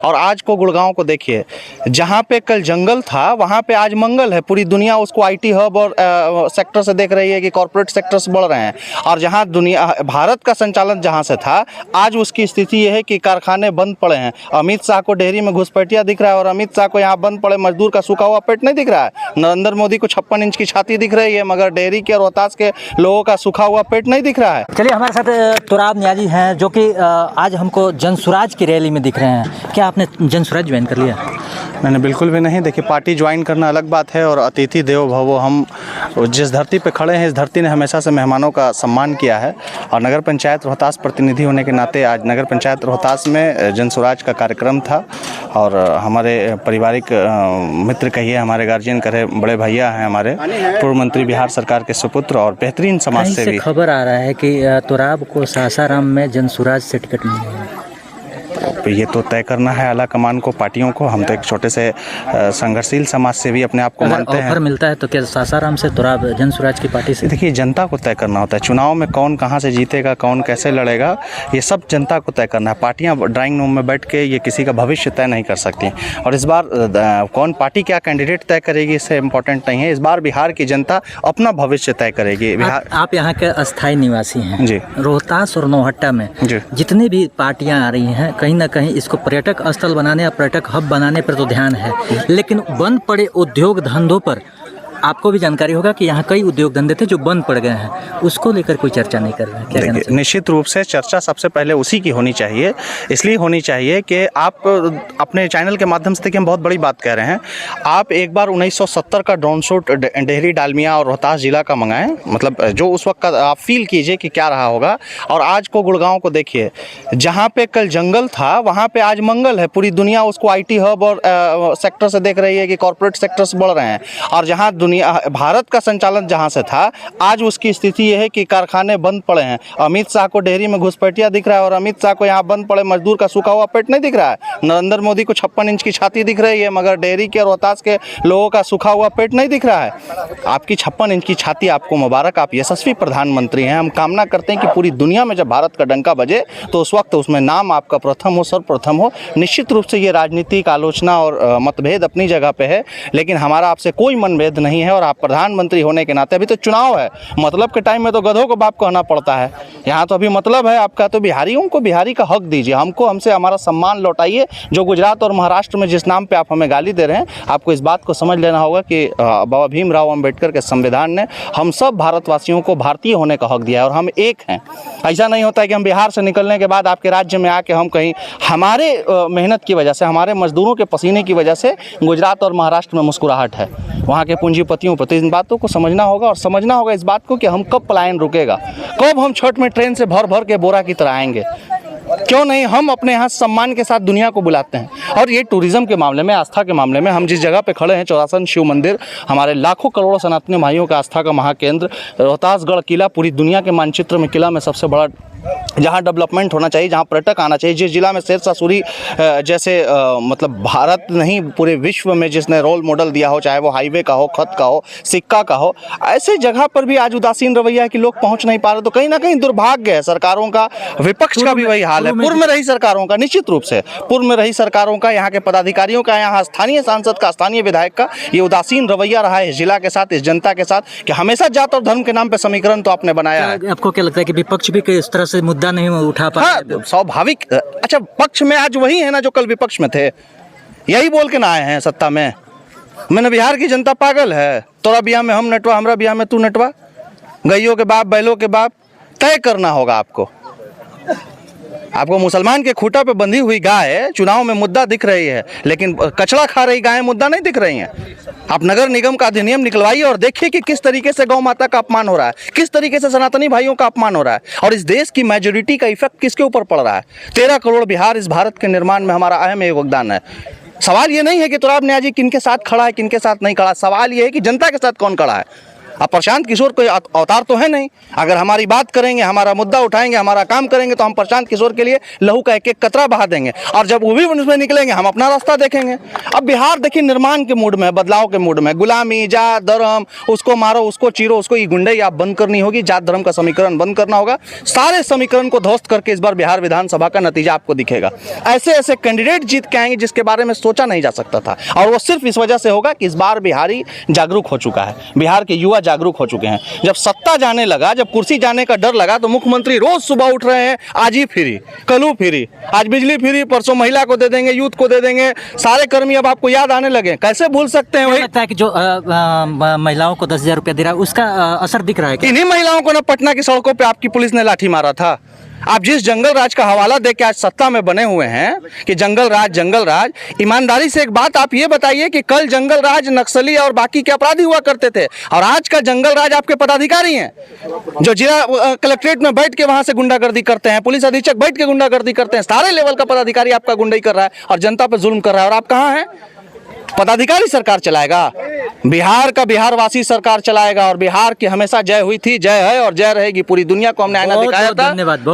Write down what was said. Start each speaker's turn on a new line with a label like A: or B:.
A: और आज को गुड़गांव को देखिए, जहाँ पे कल जंगल था वहाँ पे आज मंगल है। पूरी दुनिया उसको आईटी हब और सेक्टर से देख रही है कि कॉर्पोरेट सेक्टर से बढ़ रहे हैं। और जहाँ दुनिया भारत का संचालन जहाँ से था, आज उसकी स्थिति ये है कि कारखाने बंद पड़े हैं। अमित शाह को डेहरी में घुसपैठिया दिख रहा है और अमित शाह को यहाँ बंद पड़े मजदूर का सूखा हुआ पेट नहीं दिख रहा है। नरेंद्र मोदी को 56 इंच की छाती दिख रही है, मगर डेहरी के और रोहतास के लोगों का सूखा हुआ पेट नहीं दिख रहा है।
B: चलिए, हमारे साथ तुराब नियाज़ी हैं जो कि आज हमको जनसुराज की रैली में दिख रहे हैं। क्या आपने जनसुराज ज्वाइन कर लिया?
A: मैंने बिल्कुल भी नहीं। देखिए, पार्टी ज्वाइन करना अलग बात है और अतिथि देवो भवो। हम जिस धरती पे खड़े हैं, इस धरती ने हमेशा से मेहमानों का सम्मान किया है। और नगर पंचायत रोहतास प्रतिनिधि होने के नाते आज नगर पंचायत रोहतास में जनसुराज का कार्यक्रम था। और हमारे पारिवारिक मित्र कहिए, हमारे गार्जियन करे, बड़े भैया हैं हमारे, पूर्व मंत्री बिहार सरकार के सुपुत्र और बेहतरीन समाज सेवी।
B: खबर आ रहा है कि तुराब को सासाराम में जनसुराज से टिकट मिला है।
A: ये तो तय करना है आला कमान को, पार्टियों को। हम तो एक छोटे से संघर्षशील समाज सेवी अपने आप को मानते हैं।
B: ऑफर मिलता है तो क्या सासाराम से तुराब जनसुराज की पार्टी से?
A: देखिए, जनता को तय करना होता है। चुनाव में कौन कहाँ से जीतेगा, कौन कैसे लड़ेगा, ये सब जनता को तय करना है। पार्टियां ड्राइंग रूम में बैठ के ये किसी का भविष्य तय नहीं कर सकती। और इस बार कौन पार्टी क्या कैंडिडेट तय करेगी इससे इम्पोर्टेंट नहीं है। इस बार बिहार की जनता अपना भविष्य तय करेगी। बिहार
B: आप यहाँ के अस्थायी निवासी हैं
A: जी।
B: रोहतास और नौहट्टा में जितनी भी पार्टियां आ रही हैं, कहीं ना कहीं इसको पर्यटक स्थल बनाने या पर्यटक हब बनाने पर तो ध्यान है, लेकिन बंद पड़े उद्योग धंधों पर आपको भी जानकारी होगा कि यहाँ कई उद्योग धंधे थे जो बंद पड़ गए हैं, उसको लेकर कोई चर्चा नहीं कर रहे हैं। क्या कहना चाहिए?
A: निश्चित रूप से चर्चा सबसे पहले उसी की होनी चाहिए। इसलिए होनी चाहिए कि आप अपने चैनल के माध्यम से, देखिए हम बहुत बड़ी बात कह रहे हैं, आप एक बार 1970 का ड्रोन शूट डेहरी, डालमिया और रोहतास जिला का मंगाएं। मतलब जो उस वक्त का आप फील कीजिए कि क्या रहा होगा। और आज को गुड़गांव को देखिए, जहाँ पे कल जंगल था वहाँ पे आज मंगल है। पूरी दुनिया उसको आईटी हब और सेक्टर से देख रही है कि कॉर्पोरेट सेक्टर से बढ़ रहे हैं। और जहाँ भारत का संचालन जहां से था, आज उसकी स्थिति यह है कि कारखाने बंद पड़े हैं। अमित शाह को डेहरी में घुसपैठिया दिख रहा है और अमित शाह को यहाँ बंद पड़े मजदूर का सूखा हुआ पेट नहीं दिख रहा है। नरेंद्र मोदी को 56 इंच की छाती दिख रही है, मगर डेहरी के और रोहतास के लोगों का सूखा हुआ पेट नहीं दिख रहा है। आपकी 56 इंच की छाती आपको मुबारक, आप यशस्वी प्रधानमंत्री हैं। हम कामना करते हैं कि पूरी दुनिया में जब भारत का डंका बजे तो उस वक्त उसमें नाम आपका प्रथम हो, सर्वप्रथम हो। निश्चित रूप से ये राजनीतिक आलोचना और मतभेद अपनी जगह पे है, लेकिन हमारा आपसे कोई मनभेद नहीं है। और आप प्रधानमंत्री होने के नाते, अभी तो चुनाव है, मतलब के टाइम में तो गधों को बाप कहना पड़ता है। यहाँ तो अभी मतलब है आपका, तो बिहारियों को बिहारी का हक दीजिए, हमको हमसे हमारा सम्मान लौटाइए। जो गुजरात और महाराष्ट्र में जिस नाम पे आप हमें गाली दे रहे हैं, आपको इस बात को समझ लेना होगा कि बाबा भीमराव अंबेडकर के संविधान ने हम सब भारतवासियों को भारतीय होने का हक दिया है और हम एक हैं। ऐसा नहीं होता है कि हम बिहार से निकलने के बाद आपके राज्य में आके हम कहीं हमारे मेहनत की वजह से, हमारे मजदूरों के पसीने की वजह से गुजरात और महाराष्ट्र में मुस्कुराहट है, वहाँ के पूंजीपतियों पर। तो इन बातों को समझना होगा और समझना होगा इस बात को कि हम कब पलायन रुकेगा, कब हम छठ में ट्रेन से भर भर के बोरा की तरह आएंगे। क्यों नहीं, हम अपने यहाँ सम्मान के साथ दुनिया को बुलाते हैं। और ये टूरिज्म के मामले में, आस्था के मामले में, हम जिस जगह पे खड़े हैं, चौरासन शिव मंदिर, हमारे लाखों करोड़ों सनातनी भाइयों का आस्था का महाकेंद्र, रोहतासगढ़ किला, पूरी दुनिया के मानचित्र में किला में सबसे बड़ा, जहाँ डेवलपमेंट होना चाहिए, जहाँ पर्यटक आना चाहिए, जिस जिला में शेरशाह सूरी जैसे मतलब भारत नहीं पूरे विश्व में जिसने रोल मॉडल दिया हो, चाहे वो हाईवे का हो, खत का हो, सिक्का का हो, ऐसे जगह पर भी आज उदासीन रवैया है कि लोग पहुँच नहीं पा रहे। तो कहीं ना कहीं दुर्भाग्य है सरकारों का, विपक्ष का भी वही हाल है, पूर्व में रही सरकारों का, निश्चित रूप से पूर्व में रही सरकारों का, यहाँ के पदाधिकारियों का, यहाँ स्थानीय सांसद का, स्थानीय विधायक का ये उदासीन रवैया रहा है इस जिला के साथ, इस जनता के साथ, कि हमेशा जात और धर्म के नाम पर समीकरण तो आपने बनाया है।
B: आपको क्या लगता है कि विपक्ष भी इस तरह से मुद्दा नहीं उठा पा?
A: हाँ, स्वाभाविक। अच्छा, पक्ष में आज वही है ना जो कल विपक्ष में थे, यही बोल के ना आए हैं सत्ता में। मैंने बिहार की जनता पागल है, तोरा बियाह में हम नटवा, हमरा बियाह में तू नटवा, गैयों के बाप, बैलों के बाप। तय करना होगा आपको। आपको मुसलमान के खूंटा पे बंधी हुई गाय चुनाव में मुद्दा दिख रही है, लेकिन कचड़ा खा रही गाय मुद्दा नहीं दिख रही हैं। आप नगर निगम का अधिनियम निकलवाइए और देखिए कि किस तरीके से गौ माता का अपमान हो रहा है, किस तरीके से सनातनी भाइयों का अपमान हो रहा है, और इस देश की मेजोरिटी का इफेक्ट किसके ऊपर पड़ रहा है। 13 करोड़ बिहार इस भारत के निर्माण में हमारा अहम योगदान है। सवाल ये नहीं है कि तुराब नियाज़ी किनके साथ खड़ा है, किनके साथ नहीं खड़ा। सवाल ये है कि जनता के साथ कौन खड़ा है। अब प्रशांत किशोर कोई अवतार तो है नहीं। अगर हमारी बात करेंगे, हमारा मुद्दा उठाएंगे, हमारा काम करेंगे, तो हम प्रशांत किशोर के लिए लहू का एक एक कतरा बहा देंगे, और जब वो भी उसमें निकलेंगे हम अपना रास्ता देखेंगे। अब बिहार देखिए निर्माण के मूड में, बदलाव के मूड में, गुलामी, जात धर्म, उसको मारो, उसको चीरो, उसको ये गुंडई आप बंद करनी होगी, जात धर्म का समीकरण बंद करना होगा। सारे समीकरण को ध्वस्त करके इस बार बिहार विधानसभा का नतीजा आपको दिखेगा। ऐसे ऐसे कैंडिडेट जीत के आएंगे जिसके बारे में सोचा नहीं जा सकता था, और वो सिर्फ इस वजह से होगा कि इस बार बिहारी जागरूक हो चुका है, बिहार के युवा जागरूक हो चुके हैं। जब सत्ता जाने लगा, जब कुर्सी जाने का डर लगा, तो मुख्यमंत्री रोज सुबह उठ रहे हैं, आज ही फ्री, कल फ्री, आज बिजली फ्री, परसों महिला को दे देंगे, यूथ को दे देंगे, सारे कर्मी अब आपको याद आने लगे। कैसे भूल सकते हैं? वही
B: लगता है कि जो महिलाओं को 10,000 रुपया दे रहा है उसका असर दिख रहा है क्या?
A: इन्हीं महिलाओं को ना पटना की सड़कों पे आपकी पुलिस ने लाठी मारा था। आप जिस जंगल राज का हवाला दे के आज सत्ता में बने हुए हैं कि जंगल राज, ईमानदारी से एक बात आप ये बताइए कि कल जंगल राज नक्सली और बाकी के अपराधी हुआ करते थे, और आज का जंगल राज आपके पदाधिकारी हैं जो जिला कलेक्ट्रेट में बैठ के वहां से गुंडागर्दी करते हैं, पुलिस अधीक्षक बैठ के गुंडागर्दी करते हैं, सारे लेवल का पदाधिकारी आपका गुंडाई कर रहा है और जनता पर जुल्म कर रहा है, और आप कहाँ हैं? पदाधिकारी सरकार चलाएगा, बिहार का बिहारवासी सरकार चलाएगा, और बिहार की हमेशा जय हुई थी, जय है और जय रहेगी। पूरी दुनिया को हमने आईना दिखाया था।
B: धन्यवाद।